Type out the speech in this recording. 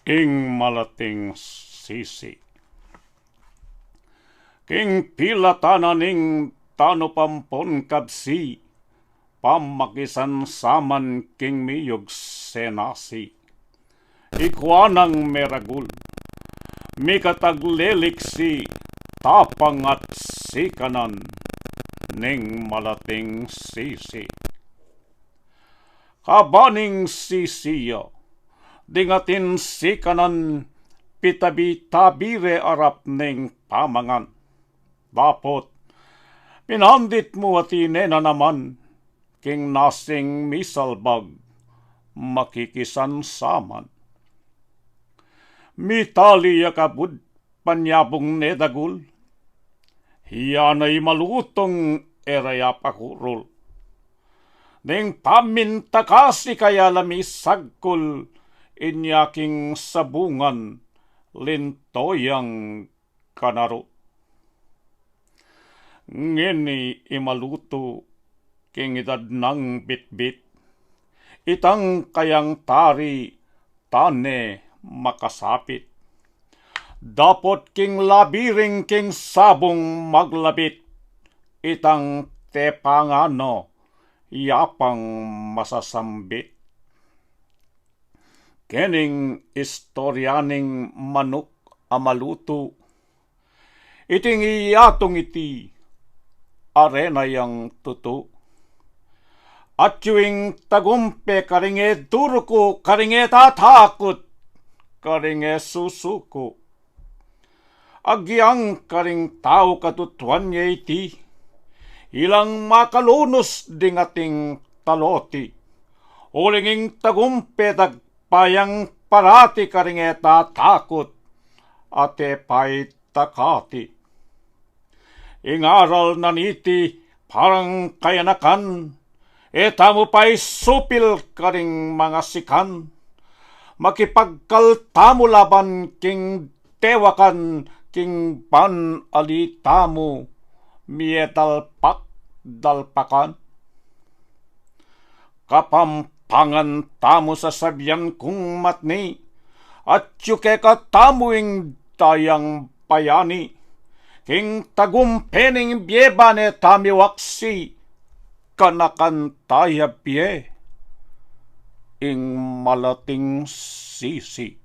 ing malating sisi. King pilatananing tano pampon kabsi, pamakisan saman king miyog senasi. Ikwanang meragul, mikatagleliksi, tapang at sikanan, ning malating sisi. Kabaning sisiyo, dingatin sikanan, pitabi-tabire arap ning pamangan. Dapot, pinandit mo at inena naman, king nasing misalbag, makikisan saman. Mitali yakabud, panyabong nedagul, hiyanay malutong eraya pakurul. Ning pamintakasi kaya lamisagkul, inyaking sabungan, lintoyang kanaro. Ngeni imaluto, king edad ng bitbit, itang kayang tari, tane makasapit. Dapot king labiring king sabong maglabit, itang tepangano, yapang masasambit. Kening istoryaning manok amaluto, iting iyatong iti, arena yang tutu. At yuing tagumpe karinge duruko, karinge tatakot, karinge susuko. Agyang karing tao katutuan niya iti, ilang makalunos dingating taloti. Ulinging tagumpe tagpayang parati karinge tatakot, ate pay takati. Ingaral na niti parang kayanakan, etamo pa'y supil karing mga sikan, makipagkaltamo laban king tewakan, king pan alitamo, mietalpak dalpakan. Kapampangan tamo sa sabyan kung matni, at yuke katamuing tayang payani, king tagumpening biebane tamiwaksi, kanakan taya pie, ing malating sisi.